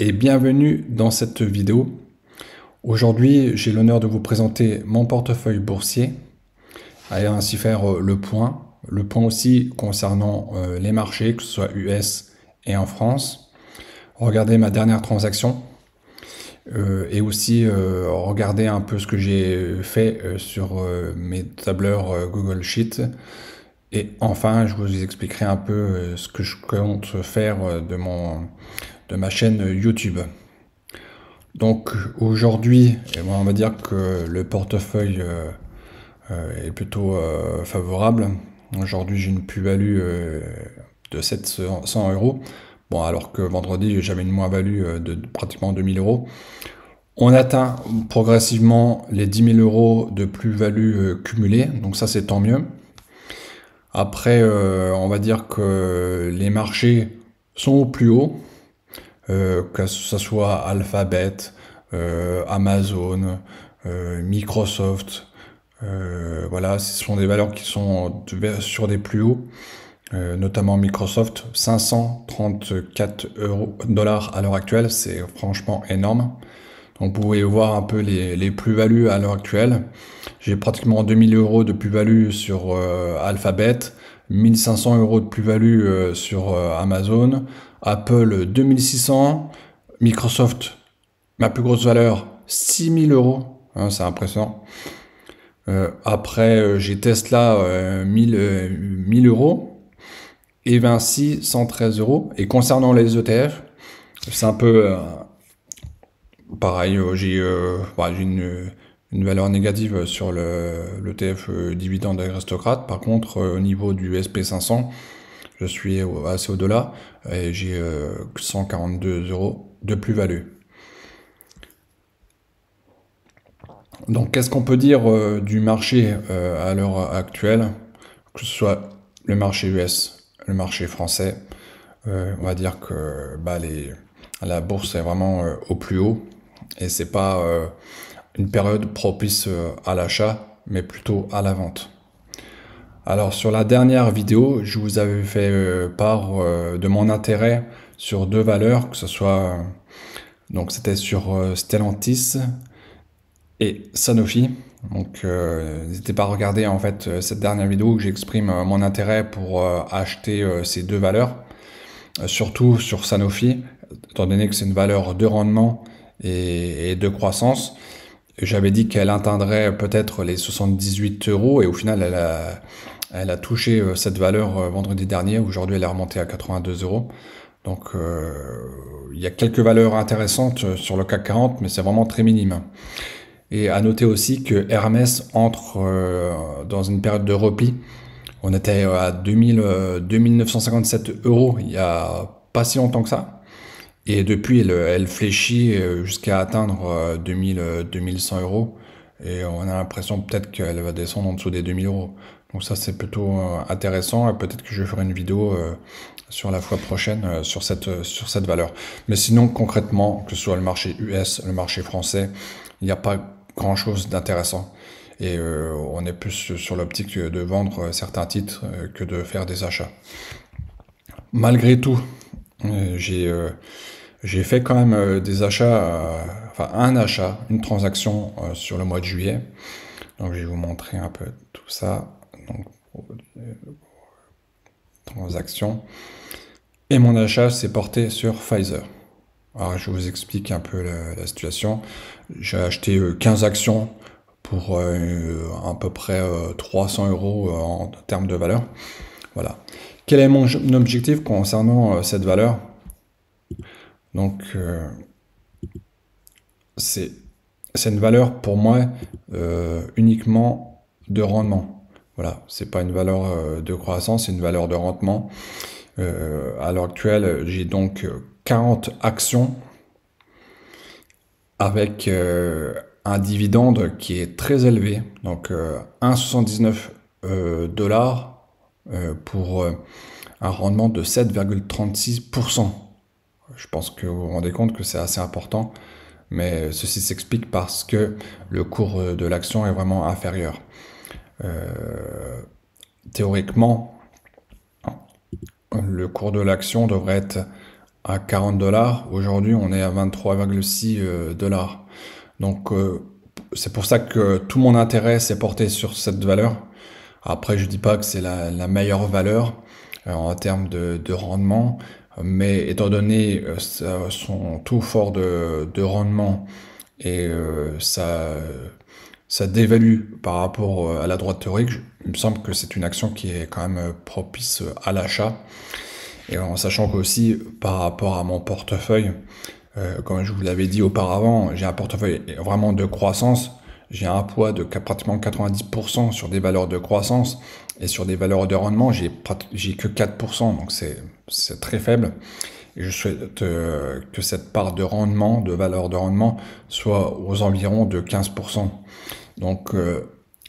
et bienvenue dans cette vidéo. Aujourd'hui, j'ai l'honneur de vous présenter mon portefeuille boursier et ainsi faire le point. Le point aussi concernant les marchés, que ce soit US et en France. Regardez ma dernière transaction et aussi regarder un peu ce que j'ai fait sur mes tableurs Google Sheet. Et enfin, je vous expliquerai un peu ce que je compte faire de ma chaîne YouTube. Donc aujourd'hui, on va dire que le portefeuille est plutôt favorable. Aujourd'hui, j'ai une plus-value de 700 euros. Bon, alors que vendredi, j'avais une moins-value de pratiquement 2000 euros. On atteint progressivement les 10 000 euros de plus-value cumulée, donc ça c'est tant mieux. Après, on va dire que les marchés sont au plus haut, que ce soit Alphabet, Amazon, Microsoft. Voilà, ce sont des valeurs qui sont sur des plus hauts, notamment Microsoft, 534 dollars à l'heure actuelle, c'est franchement énorme. Donc vous pouvez voir un peu les plus-values à l'heure actuelle. J'ai pratiquement 2000 euros de plus-value sur Alphabet, 1500 euros de plus-value sur Amazon, Apple 2600, Microsoft, ma plus grosse valeur, 6000 euros, hein, c'est impressionnant. Après, j'ai Tesla 1000 euros et Vinci 113 euros. Et concernant les ETF, c'est un peu pareil, j'ai une valeur négative sur l'ETF dividende aristocrate. Par contre, au niveau du SP500, je suis assez au-delà et j'ai 142 euros de plus-value. Donc, qu'est-ce qu'on peut dire du marché à l'heure actuelle, que ce soit le marché US, le marché français? On va dire que la bourse est vraiment au plus haut et c'est pas une période propice à l'achat, mais plutôt à la vente. Alors sur la dernière vidéo, je vous avais fait part de mon intérêt sur deux valeurs, que ce soit donc c'était sur Stellantis et Sanofi. Donc n'hésitez pas à regarder en fait cette dernière vidéo où j'exprime mon intérêt pour acheter ces deux valeurs, surtout sur Sanofi, étant donné que c'est une valeur de rendement et de croissance. J'avais dit qu'elle atteindrait peut-être les 78 euros et au final elle a touché cette valeur vendredi dernier. Aujourd'hui elle est remontée à 82 euros. Donc il y a quelques valeurs intéressantes sur le CAC 40, mais c'est vraiment très minime. Et à noter aussi que Hermès entre dans une période de repli. On était à 2957 euros il y a pas si longtemps que ça. Et depuis, elle fléchit jusqu'à atteindre 2100 euros. Et on a l'impression peut-être qu'elle va descendre en dessous des 2000 euros. Donc ça, c'est plutôt intéressant. Et peut-être que je ferai une vidéo sur la fois prochaine sur cette valeur. Mais sinon, concrètement, que ce soit le marché US, le marché français, il n'y a pas grand-chose d'intéressant. Et on est plus sur l'optique de vendre certains titres que de faire des achats. Malgré tout, j'ai fait quand même des achats, enfin un achat, une transaction sur le mois de juillet. Donc je vais vous montrer un peu tout ça. Donc transaction. Et mon achat s'est porté sur Pfizer. Alors je vous explique un peu la situation. J'ai acheté 15 actions pour à peu près 300 euros en termes de valeur. Voilà. Quel est mon objectif concernant cette valeur? Donc, c'est une valeur pour moi uniquement de rendement. Voilà, c'est pas une valeur de croissance, c'est une valeur de rendement. À l'heure actuelle, j'ai donc 40 actions avec un dividende qui est très élevé, donc 1,79 dollars pour un rendement de 7,36%. Je pense que vous vous rendez compte que c'est assez important, mais ceci s'explique parce que le cours de l'action est vraiment inférieur. Théoriquement, le cours de l'action devrait être à 40 dollars. Aujourd'hui, on est à 23,6 dollars. Donc, c'est pour ça que tout mon intérêt s'est porté sur cette valeur. Après, je dis pas que c'est la meilleure valeur en termes de rendement, mais étant donné son taux fort de rendement et ça dévalue par rapport à la droite théorique, il me semble que c'est une action qui est quand même propice à l'achat. Et en sachant qu'aussi par rapport à mon portefeuille, comme je vous l'avais dit auparavant, j'ai un portefeuille vraiment de croissance. J'ai un poids de pratiquement 90% sur des valeurs de croissance et sur des valeurs de rendement, j'ai que 4%, donc c'est très faible. Et je souhaite que cette part de rendement, de valeur de rendement, soit aux environs de 15%. Donc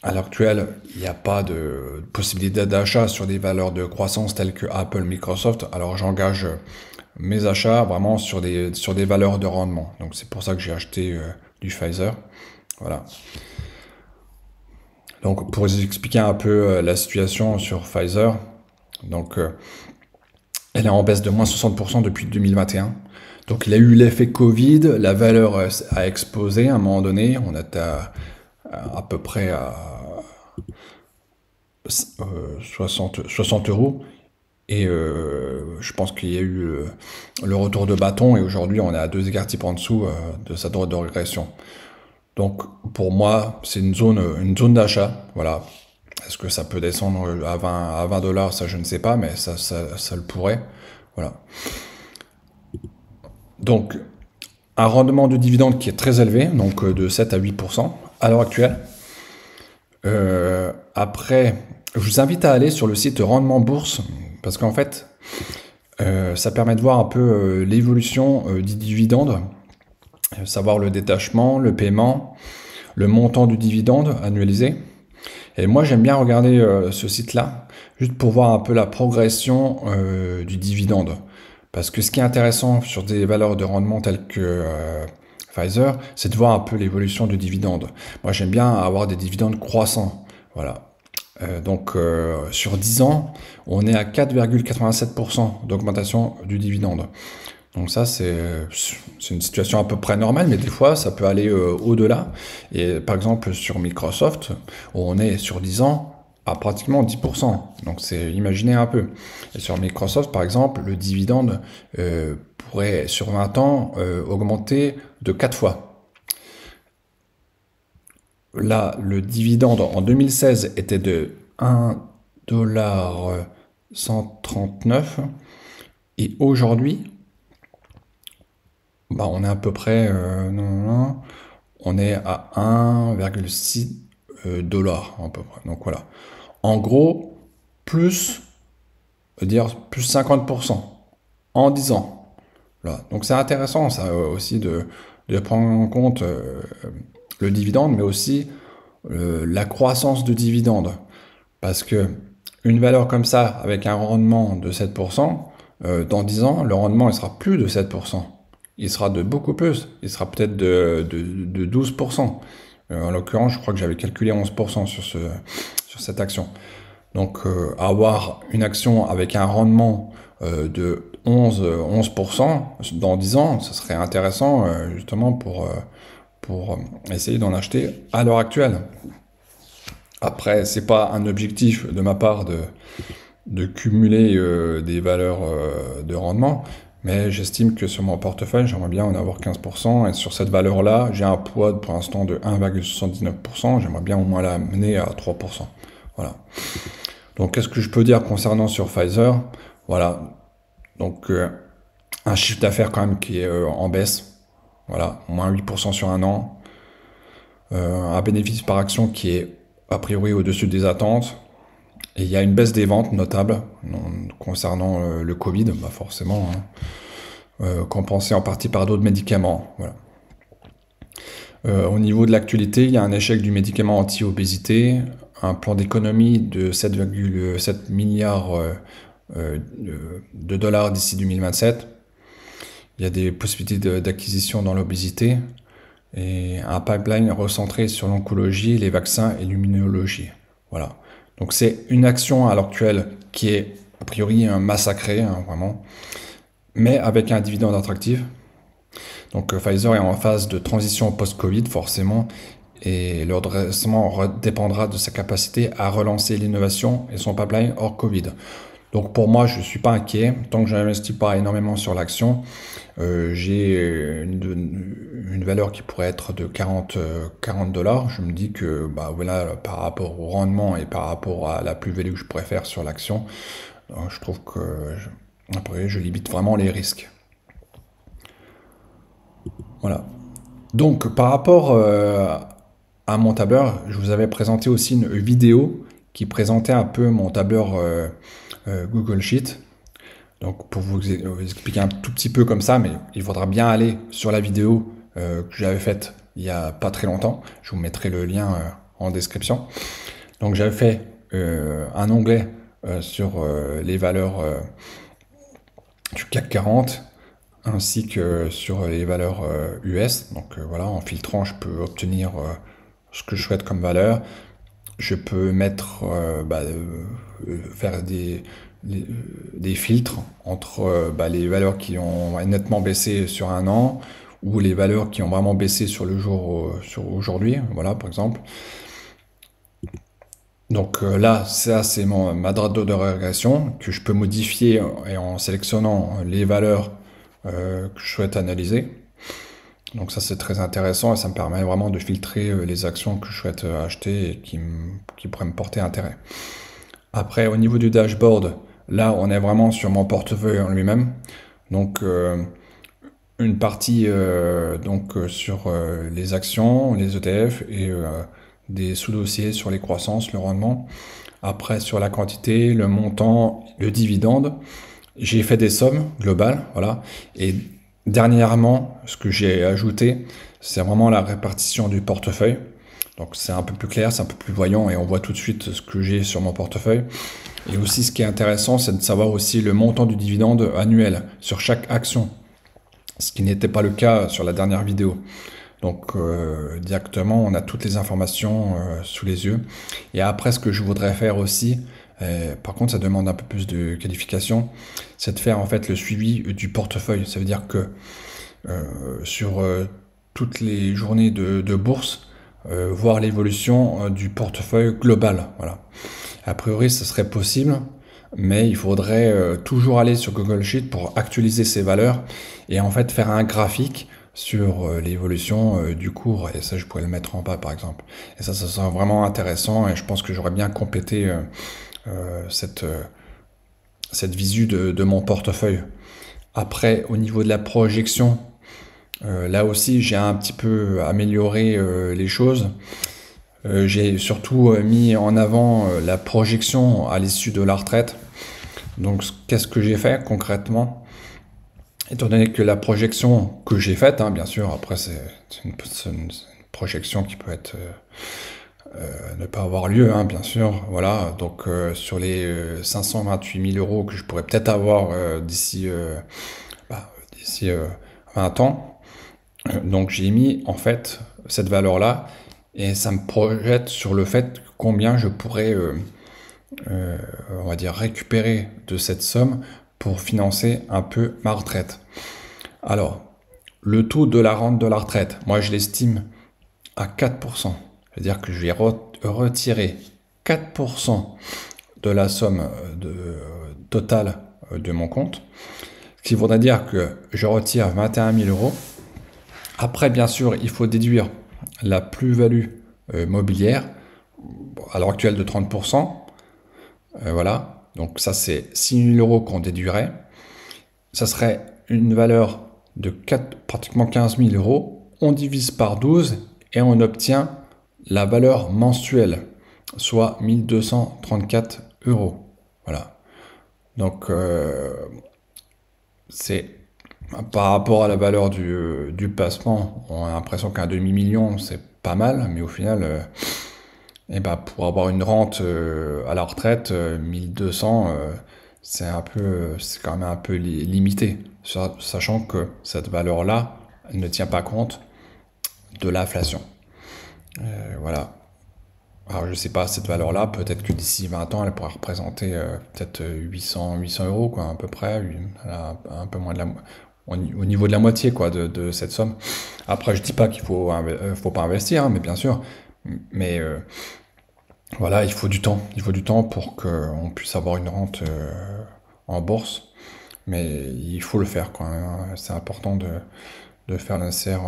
à l'heure actuelle, il n'y a pas de possibilité d'achat sur des valeurs de croissance telles que Apple, Microsoft. Alors j'engage mes achats vraiment sur des valeurs de rendement. Donc c'est pour ça que j'ai acheté du Pfizer. Voilà. Donc pour vous expliquer un peu la situation sur Pfizer, donc elle est en baisse de moins 60% depuis 2021. Donc il a eu l'effet Covid, la valeur a explosé à un moment donné, on était à peu près à 60 euros. Et je pense qu'il y a eu le retour de bâton et aujourd'hui on est à 2 écarts types en dessous de sa droite de régression. Donc pour moi c'est une zone d'achat. Voilà. Est-ce que ça peut descendre à 20 dollars? Ça je ne sais pas, mais ça le pourrait. Voilà. Donc un rendement de dividende qui est très élevé, donc de 7 à 8% à l'heure actuelle. Après, je vous invite à aller sur le site Rendement Bourse, parce qu'en fait, ça permet de voir un peu l'évolution du dividende, savoir le détachement, le paiement, le montant du dividende annualisé. Et moi, j'aime bien regarder ce site-là, juste pour voir un peu la progression du dividende. Parce que ce qui est intéressant sur des valeurs de rendement telles que Pfizer, c'est de voir un peu l'évolution du dividende. Moi, j'aime bien avoir des dividendes croissants. Voilà. Donc, sur 10 ans, on est à 4,87% d'augmentation du dividende. Donc ça, c'est une situation à peu près normale, mais des fois, ça peut aller au-delà. Et par exemple, sur Microsoft, on est sur 10 ans à pratiquement 10%. Donc c'est, imaginez un peu. Et sur Microsoft, par exemple, le dividende pourrait, sur 20 ans, augmenter de 4 fois. Là, le dividende en 2016 était de 1,139 $. Et aujourd'hui, bah, on est à peu près, on est à 1,6 dollars à peu près. Donc voilà. En gros, plus 50% en 10 ans. Voilà. Donc c'est intéressant ça aussi de prendre en compte le dividende, mais aussi la croissance de dividende. Parce que une valeur comme ça, avec un rendement de 7%, dans 10 ans, le rendement il sera plus de 7%. Il sera de beaucoup plus. Il sera peut-être de 12%. En l'occurrence, je crois que j'avais calculé 11% sur cette action. Donc, avoir une action avec un rendement de 11% dans 10 ans, ce serait intéressant justement pour essayer d'en acheter à l'heure actuelle. Après, c'est pas un objectif de ma part de cumuler des valeurs de rendement, mais j'estime que sur mon portefeuille, j'aimerais bien en avoir 15%, et sur cette valeur-là, j'ai un poids pour l'instant de 1,79%, j'aimerais bien au moins la mener à 3%. Voilà. Donc, qu'est-ce que je peux dire concernant sur Pfizer? Voilà. Donc, un chiffre d'affaires quand même qui est en baisse. Voilà, moins 8% sur un an. Un bénéfice par action qui est a priori au-dessus des attentes. Et il y a une baisse des ventes notable concernant le Covid, bah forcément, hein, compensé en partie par d'autres médicaments. Voilà. Au niveau de l'actualité, il y a un échec du médicament anti-obésité, un plan d'économie de 7,7 milliards de dollars d'ici 2027. Il y a des possibilités d'acquisition dans l'obésité et un pipeline recentré sur l'oncologie, les vaccins et l'immunologie. Voilà. Donc c'est une action à l'heure actuelle qui est a priori massacrée, hein, vraiment. mais avec un dividende attractif. Donc Pfizer est en phase de transition post-Covid forcément, et le redressement dépendra de sa capacité à relancer l'innovation et son pipeline hors Covid. Donc pour moi, je ne suis pas inquiet. Tant que je n'investis pas énormément sur l'action, j'ai une valeur qui pourrait être de 40 $. Je me dis que bah, voilà, par rapport au rendement et par rapport à la plus-value que je pourrais faire sur l'action, je trouve que après, je limite vraiment les risques. Voilà. Donc par rapport à mon tableur, je vous avais présenté aussi une vidéo qui présentait un peu mon tableur Google Sheet. Donc pour vous expliquer un tout petit peu comme ça, mais il faudra bien aller sur la vidéo que j'avais faite il y a pas très longtemps. Je vous mettrai le lien en description. Donc j'avais fait un onglet sur les valeurs du CAC 40 ainsi que sur les valeurs US. Donc voilà, en filtrant, je peux obtenir ce que je souhaite comme valeur. Je peux mettre, faire des filtres entre les valeurs qui ont nettement baissé sur un an ou les valeurs qui ont vraiment baissé sur le jour, sur aujourd'hui, voilà par exemple. Donc là, ça c'est ma date de régression que je peux modifier en sélectionnant les valeurs que je souhaite analyser. Donc ça c'est très intéressant et ça me permet vraiment de filtrer les actions que je souhaite acheter et qui pourraient me porter intérêt. Après au niveau du dashboard, là on est vraiment sur mon portefeuille en lui-même. Donc une partie sur les actions, les ETF et des sous-dossiers sur les croissances, le rendement. Après sur la quantité, le montant, le dividende. J'ai fait des sommes globales, voilà. Et dernièrement, ce que j'ai ajouté, c'est vraiment la répartition du portefeuille. Donc c'est un peu plus clair, c'est un peu plus voyant et on voit tout de suite ce que j'ai sur mon portefeuille. Et aussi ce qui est intéressant, c'est de savoir aussi le montant du dividende annuel sur chaque action, ce qui n'était pas le cas sur la dernière vidéo. Donc directement, on a toutes les informations sous les yeux. Et après, ce que je voudrais faire aussi, par contre, ça demande un peu plus de qualification, c'est de faire en fait le suivi du portefeuille. Ça veut dire que sur toutes les journées de bourse, voir l'évolution du portefeuille global. Voilà. A priori, ça serait possible, mais il faudrait toujours aller sur Google Sheet pour actualiser ces valeurs et en fait faire un graphique sur l'évolution du cours, et ça je pourrais le mettre en bas par exemple. Et ça serait vraiment intéressant et je pense que j'aurais bien complété cette visu de mon portefeuille. Après, au niveau de la projection, là aussi j'ai un petit peu amélioré les choses. J'ai surtout mis en avant la projection à l'issue de la retraite. Donc qu'est-ce que j'ai fait concrètement ? Étant donné que la projection que j'ai faite, hein, bien sûr, après c'est une projection qui peut être ne pas avoir lieu, hein, bien sûr, voilà. Donc sur les 528 000 € que je pourrais peut-être avoir d'ici 20 ans, donc j'ai mis en fait cette valeur-là et ça me projette sur le fait combien je pourrais, on va dire, récupérer de cette somme pour financer un peu ma retraite. Alors, le taux de la rente de la retraite, moi je l'estime à 4%. C'est-à-dire que je vais retirer 4% de la somme totale de mon compte. Ce qui voudrait dire que je retire 21 000 €. Après, bien sûr, il faut déduire la plus-value mobilière, à l'heure actuelle de 30%. Voilà. Donc ça, c'est 6 000 € qu'on déduirait. Ça serait une valeur de pratiquement 15 000 €. On divise par 12 et on obtient la valeur mensuelle, soit 1 234 €. Voilà. Donc c'est par rapport à la valeur du placement, on a l'impression qu'un demi-million, c'est pas mal, mais au final... pour avoir une rente à la retraite, 1200, c'est quand même un peu limité, sachant que cette valeur-là, elle ne tient pas compte de l'inflation. Voilà. Alors je sais pas cette valeur-là, peut-être que d'ici 20 ans, elle pourra représenter peut-être 800 euros, quoi, à peu près, un peu moins de au niveau de la moitié, quoi, de cette somme. Après, je dis pas qu'il faut pas investir, hein, mais bien sûr, mais voilà, il faut du temps pour qu'on puisse avoir une rente en bourse, mais il faut le faire, quoi, hein. C'est important de faire l'insert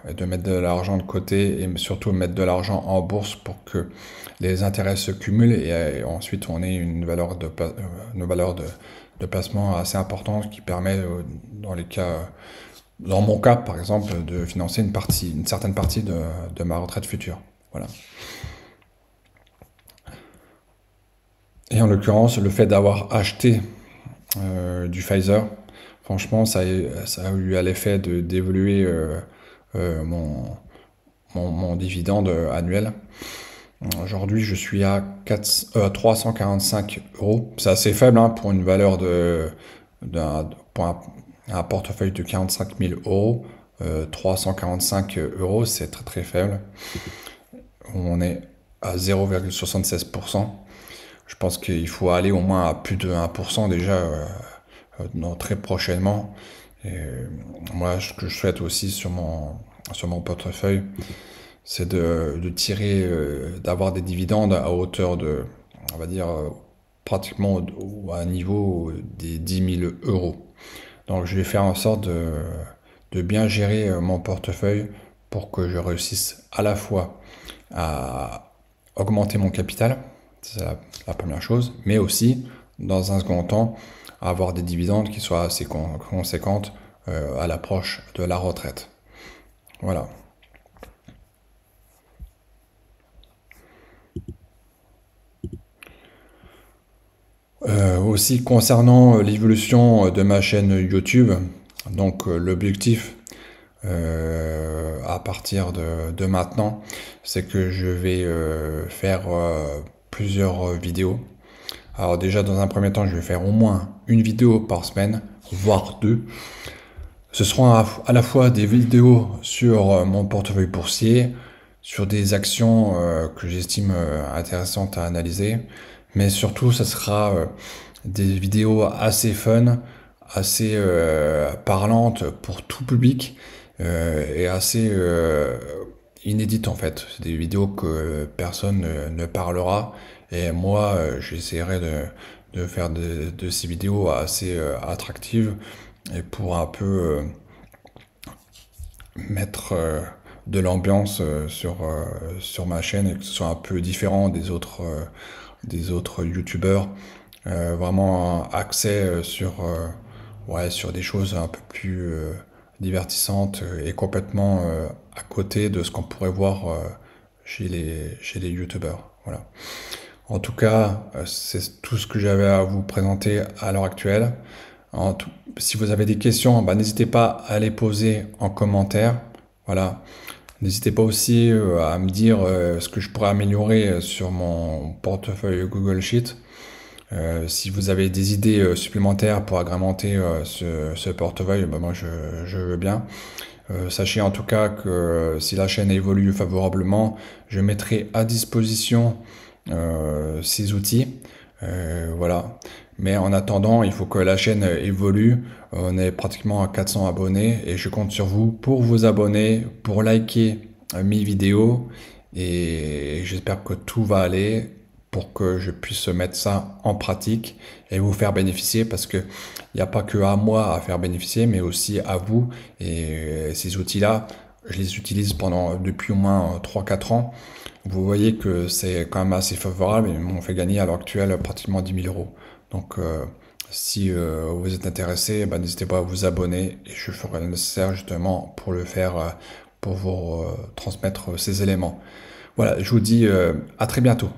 et de mettre de l'argent de côté et surtout mettre de l'argent en bourse pour que les intérêts se cumulent et ensuite on ait une valeur de placement assez importante qui permet dans les cas, dans mon cas par exemple, de financer une certaine partie de ma retraite future. Voilà. Et en l'occurrence, le fait d'avoir acheté du Pfizer, franchement, ça a eu à l'effet d'évoluer mon dividende annuel. Aujourd'hui, je suis à 345 euros. C'est assez faible hein, pour une valeur pour un portefeuille de 45 000 euros. 345 euros, c'est très très faible. On est à 0,76%. Je pense qu'il faut aller au moins à plus de 1% déjà très prochainement. Et moi, ce que je souhaite aussi sur mon portefeuille, c'est de tirer, d'avoir des dividendes à hauteur de, on va dire, pratiquement à un niveau des 10 000 euros. Donc je vais faire en sorte de bien gérer mon portefeuille pour que je réussisse à la fois à augmenter mon capital, c'est la première chose, mais aussi, dans un second temps, avoir des dividendes qui soient assez conséquentes à l'approche de la retraite. Voilà. Aussi concernant l'évolution de ma chaîne YouTube, donc l'objectif à partir de maintenant, c'est que je vais faire plusieurs vidéos. Alors déjà dans un premier temps, je vais faire au moins une vidéo par semaine, voire deux. Ce seront à la fois des vidéos sur mon portefeuille boursier, sur des actions que j'estime intéressantes à analyser, mais surtout ça sera des vidéos assez fun, assez parlantes pour tout public et assez inédites en fait. C'est des vidéos que personne ne parlera et moi j'essaierai de faire de ces vidéos assez attractives et pour un peu mettre de l'ambiance sur ma chaîne et que ce soit un peu différent des autres youtubeurs. Vraiment axé sur des choses un peu plus divertissantes et complètement à côté de ce qu'on pourrait voir chez les youtubeurs. Voilà. En tout cas, c'est tout ce que j'avais à vous présenter à l'heure actuelle. Si vous avez des questions, n'hésitez pas à les poser en commentaire. Voilà. N'hésitez pas aussi à me dire ce que je pourrais améliorer sur mon portefeuille Google Sheet. Si vous avez des idées supplémentaires pour agrémenter ce portefeuille, moi je veux bien. Sachez en tout cas que si la chaîne évolue favorablement, je mettrai à disposition ces outils. Voilà. Mais en attendant, il faut que la chaîne évolue. On est pratiquement à 400 abonnés et je compte sur vous pour vous abonner, pour liker mes vidéos et j'espère que tout va aller pour que je puisse mettre ça en pratique et vous faire bénéficier parce que il n'y a pas que à moi à faire bénéficier mais aussi à vous et ces outils-là, je les utilise depuis au moins 3-4 ans. Vous voyez que c'est quand même assez favorable et m'ont fait gagner à l'heure actuelle pratiquement 10 000 euros. Donc si vous êtes intéressé, n'hésitez pas à vous abonner et je ferai le nécessaire justement pour le faire, pour vous transmettre ces éléments. Voilà, je vous dis à très bientôt.